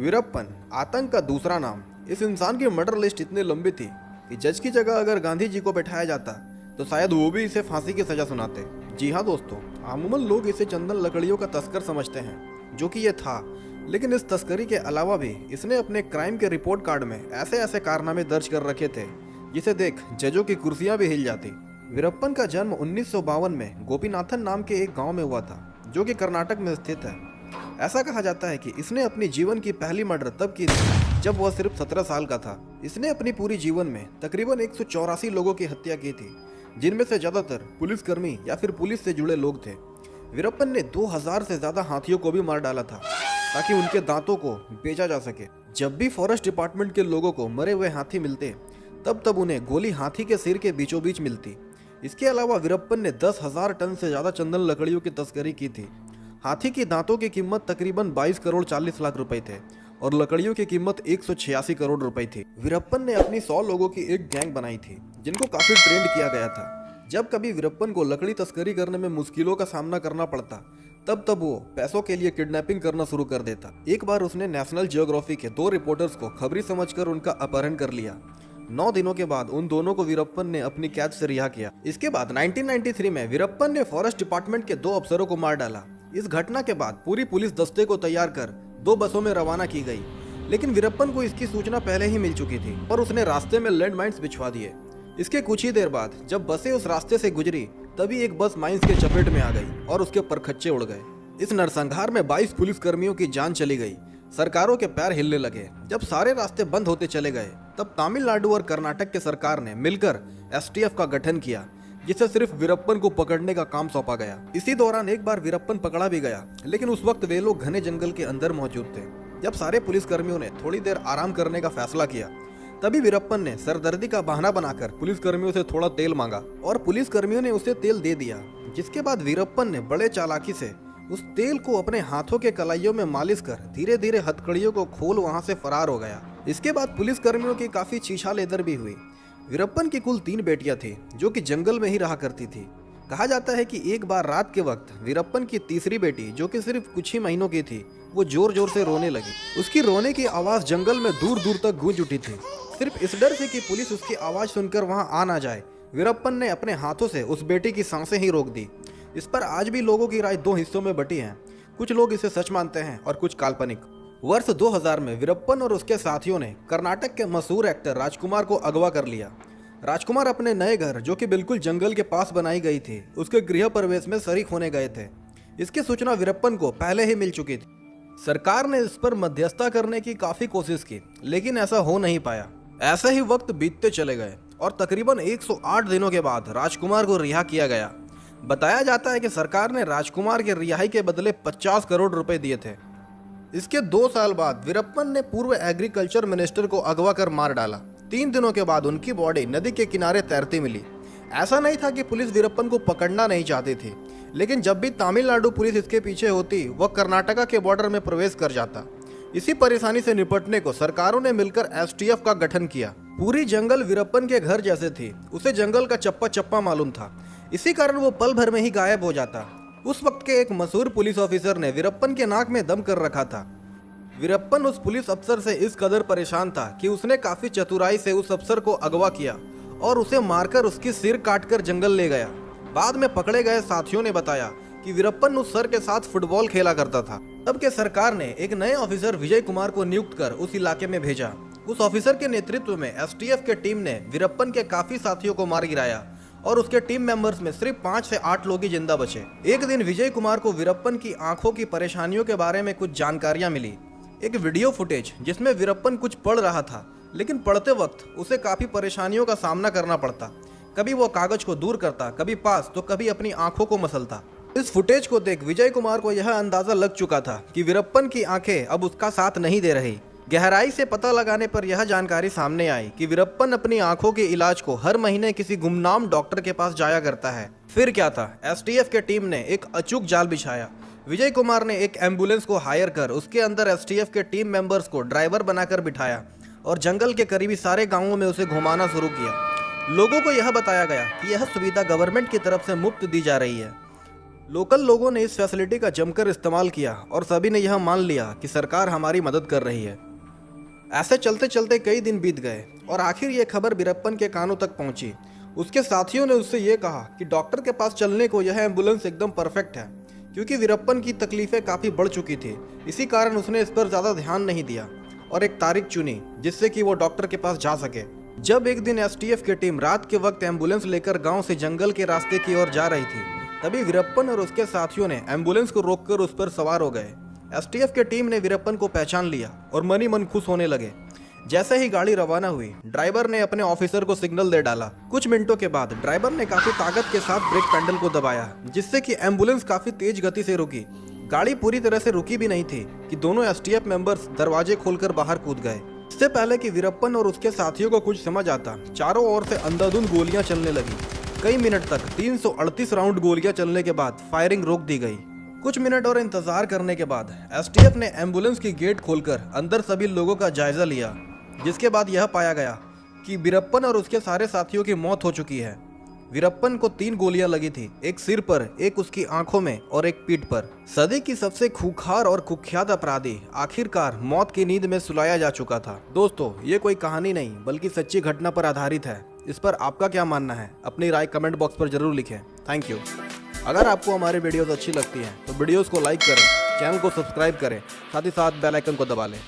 वीरप्पन आतंक का दूसरा नाम। इस इंसान की मर्डर लिस्ट इतनी लंबी थी कि जज की जगह अगर गांधी जी को बैठाया जाता तो शायद वो भी इसे फांसी की सजा सुनाते। जी हाँ दोस्तों, अमूमन लोग इसे चंदन लकड़ियों का तस्कर समझते हैं, जो कि ये था। लेकिन इस तस्करी के अलावा भी इसने अपने क्राइम के रिपोर्ट कार्ड में ऐसे ऐसे कारनामे दर्ज कर रखे थे जिसे देख जजों की कुर्सियां भी हिल जाती। वीरप्पन का जन्म 1952 में गोपीनाथन नाम के एक गांव में हुआ था, जो कि कर्नाटक में स्थित है। ऐसा कहा जाता है कि इसने अपनी जीवन की पहली मर्डर तब की थी जब वह सिर्फ 17 साल का था। इसने अपनी पूरी जीवन में तकरीबन 184 लोगों की हत्या की थी, जिनमें से ज्यादातर पुलिसकर्मी या फिर पुलिस से जुड़े लोग थे। वीरप्पन ने 2000 से ज्यादा हाथियों को भी मार डाला था ताकि उनके दांतों को बेचा जा सके। जब भी फॉरेस्ट डिपार्टमेंट के लोगों को मरे हुए हाथी मिलते तब उन्हें गोली हाथी के सिर के बीचों बीच मिलती। इसके अलावा वीरप्पन ने 10,000 टन से ज्यादा चंदन लकड़ियों की तस्करी की थी। हाथी की दांतों की कीमत तकरीबन 22 करोड़ 40 लाख रुपए थे और लकड़ियों की कीमत 186 करोड़ रुपए थी। वीरप्पन ने अपनी 100 लोगों की एक गैंग बनाई थी जिनको काफी ट्रेंड किया गया था। जब कभी वीरप्पन को लकड़ी तस्करी करने में मुश्किलों का सामना करना पड़ता तब वो पैसों के लिए किडनैपिंग करना शुरू कर देता। एक बार उसने नेशनल जियोग्राफी के 2 रिपोर्टर्स को खबरी समझकर उनका अपहरण कर लिया। 9 दिनों के बाद उन दोनों को वीरप्पन ने अपनी कैद से रिहा किया। इसके बाद 1993 में वीरप्पन ने फॉरेस्ट डिपार्टमेंट के 2 अफसरों को मार डाला। इस घटना के बाद पूरी पुलिस दस्ते को तैयार कर 2 बसों में रवाना की गई, लेकिन वीरप्पन को इसकी सूचना पहले ही मिल चुकी थी और उसने रास्ते में लैंडमाइंस बिछवा दिए। इसके कुछ ही देर बाद जब बसें उस रास्ते से गुजरी तभी एक बस माइंस के चपेट में आ गई और उसके परखच्चे उड़ गए। इस नरसंहार में 22 पुलिसकर्मियों की जान चली गई। सरकारों के पैर हिलने लगे। जब सारे रास्ते बंद होते चले गए तब तमिलनाडु और कर्नाटक के सरकार ने मिलकर एसटीएफ का गठन किया, जिसे सिर्फ वीरप्पन को पकड़ने का काम सौंपा गया। इसी दौरान एक बार वीरप्पन पकड़ा भी गया, लेकिन उस वक्त वे लोग घने जंगल के अंदर मौजूद थे। जब सारे पुलिसकर्मियों ने थोड़ी देर आराम करने का फैसला किया तभी वीरप्पन ने सरदर्दी का बहाना बनाकर पुलिसकर्मियों से थोड़ा तेल मांगा और पुलिसकर्मियों ने उसे तेल दे दिया। जिसके बाद वीरप्पन ने बड़े चालाकी से उस तेल को अपने हाथों के कलाइयों में मालिश कर धीरे धीरे हथकड़ियों को खोल वहां से फरार हो गया। इसके बाद पुलिसकर्मियों की काफी छीछा लेदर भी हुई। वीरप्पन की कुल 3 बेटियां थी जो कि जंगल में ही रहा करती थी। कहा जाता है कि एक बार रात के वक्त वीरप्पन की तीसरी बेटी, जो कि सिर्फ कुछ ही महीनों की थी, वो जोर जोर से रोने लगी। उसकी रोने की आवाज जंगल में दूर दूर तक गूंज उठी थी। सिर्फ इस डर से कि पुलिस उसकी आवाज सुनकर वहां आ ना जाए, वीरप्पन ने अपने हाथों से उस बेटी की सांसें ही रोक दी। इस पर आज भी लोगों की राय 2 हिस्सों में बटी है। कुछ लोग इसे सच मानते हैं और कुछ काल्पनिक। वर्ष 2000 में वीरप्पन और उसके साथियों ने कर्नाटक के मशहूर एक्टर राजकुमार को अगवा कर लिया। राजकुमार अपने नए घर, जो कि बिल्कुल जंगल के पास बनाई गई थी, उसके गृह प्रवेश में शरीक होने गए थे। इसकी सूचना वीरप्पन को पहले ही मिल चुकी थी। सरकार ने इस पर मध्यस्थता करने की काफी कोशिश की, लेकिन ऐसा हो नहीं पाया। ऐसे ही वक्त बीतते चले गए और तकरीबन 108 दिनों के बाद राजकुमार को रिहा किया गया। बताया जाता है कि सरकार ने राजकुमार के रिहाई के बदले 50 करोड़ रुपए दिए थे। इसके 2 साल बाद वीरप्पन ने पूर्व एग्रीकल्चर मिनिस्टर को अगवा कर मार डाला। 3 दिनों के बाद उनकी बॉडी नदी के किनारे तैरती मिली। ऐसा नहीं था कि पुलिस वीरप्पन को पकड़ना नहीं चाहती थी, लेकिन जब भी तमिलनाडु पुलिस इसके पीछे होती वह कर्नाटका के बॉर्डर में प्रवेश कर जाता। इसी परेशानी से निपटने को सरकारों ने मिलकर एसटीएफ का गठन किया। पूरी जंगल वीरप्पन के घर जैसे थी। उसे जंगल का चप्पा चप्पा मालूम था। इसी कारण वो पल भर में ही गायब हो जाता। उस वक्त के एक मशहूर पुलिस ऑफिसर ने वीरप्पन के नाक में दम कर रखा था। वीरप्पन उस पुलिस अफसर से इस कदर परेशान था कि उसने काफी चतुराई से उस अफसर को अगवा किया और उसे मारकर उसकी सिर काटकर जंगल ले गया। बाद में पकड़े गए साथियों ने बताया कि वीरप्पन उस सर के साथ फुटबॉल खेला करता था। तब के सरकार ने एक नए ऑफिसर विजय कुमार को नियुक्त कर उस इलाके में भेजा। उस ऑफिसर के नेतृत्व में एसटीएफ के टीम ने वीरप्पन के काफी साथियों को मार गिराया और उसके टीम मेंबर्स में सिर्फ 5 से 8 लोग ही जिंदा बचे। एक दिन विजय कुमार को वीरप्पन की आंखों की परेशानियों के बारे में कुछ जानकारियां मिली। एक वीडियो फुटेज जिसमें वीरप्पन कुछ पढ़ रहा था, लेकिन पढ़ते वक्त उसे काफी परेशानियों का सामना करना पड़ता। कभी वो कागज को दूर करता, कभी पास, तो कभी अपनी आंखों को मसलता। इस फुटेज को देख विजय कुमार को यह अंदाजा लग चुका था कि वीरप्पन की आंखें अब उसका साथ नहीं दे रही। गहराई से पता लगाने पर यह जानकारी सामने आई कि वीरप्पन अपनी आंखों के इलाज को हर महीने किसी गुमनाम डॉक्टर के पास जाया करता है। फिर क्या था, एसटीएफ के टीम ने एक अचूक जाल बिछाया। विजय कुमार ने एक एम्बुलेंस को हायर कर उसके अंदर एसटीएफ के टीम मेंबर्स को ड्राइवर बनाकर बिठाया और जंगल के करीबी सारे गांवों में उसे घुमाना शुरू किया। लोगों को यह बताया गया कि यह सुविधा गवर्नमेंट की तरफ से मुफ्त दी जा रही है। लोकल लोगों ने इस फैसिलिटी का जमकर इस्तेमाल किया और सभी ने यह मान लिया कि सरकार हमारी मदद कर रही है। ऐसे चलते चलते कई दिन बीत गए और आखिर ये खबर वीरप्पन के कानों तक पहुंची। उसके साथियों ने उससे ये कहा कि डॉक्टर के पास चलने को यह एम्बुलेंस एकदम परफेक्ट है, क्योंकि वीरप्पन की तकलीफें काफ़ी बढ़ चुकी थी। इसी कारण उसने इस पर ज़्यादा ध्यान नहीं दिया और एक तारीख चुनी जिससे कि वो डॉक्टर के पास जा सके। जब एक दिन एसटीएफ की टीम रात के वक्त एम्बुलेंस लेकर गांव से जंगल के रास्ते की ओर जा रही थी, तभी वीरप्पन और उसके साथियों ने एम्बुलेंस को रोककर उस पर सवार हो गए। एसटीएफ की टीम ने वीरप्पन को पहचान लिया और मन ही मन खुश होने लगे। जैसे ही गाड़ी रवाना हुई, ड्राइवर ने अपने ऑफिसर को सिग्नल दे डाला। कुछ मिनटों के बाद ड्राइवर ने काफी ताकत के साथ ब्रेक पैडल को दबाया, जिससे कि एम्बुलेंस काफी तेज गति से रुकी। गाड़ी पूरी तरह से रुकी भी नहीं थी कि दोनों एसटीएफ मेंबर्स दरवाजे खोलकर बाहर कूद गए। इससे पहले कि वीरप्पन और उसके साथियों को कुछ समझ आता, चारों ओर से अंधाधुंध गोलियां चलने लगी। कई मिनट तक 338 राउंड गोलियां चलने के बाद फायरिंग रोक दी गई। कुछ मिनट और इंतजार करने के बाद एसटीएफ ने एम्बुलेंस की गेट खोलकर अंदर सभी लोगों का जायजा लिया, जिसके बाद यह पाया गया कि वीरप्पन और उसके सारे साथियों की मौत हो चुकी है। वीरप्पन को 3 गोलियां लगी थी, एक सिर पर, एक उसकी आंखों में और एक पीठ पर। सदी की सबसे खूंखार और कुख्यात अपराधी आखिरकार मौत की नींद में सुलाया जा चुका था। दोस्तों, ये कोई कहानी नहीं बल्कि सच्ची घटना पर आधारित है। इस पर आपका क्या मानना है? अपनी राय कमेंट बॉक्स पर जरूर लिखें। Thank you. अगर आपको हमारी वीडियोस अच्छी लगती हैं तो वीडियोस को लाइक करें, चैनल को सब्सक्राइब करें, साथ ही साथ बेल आइकन को दबा लें।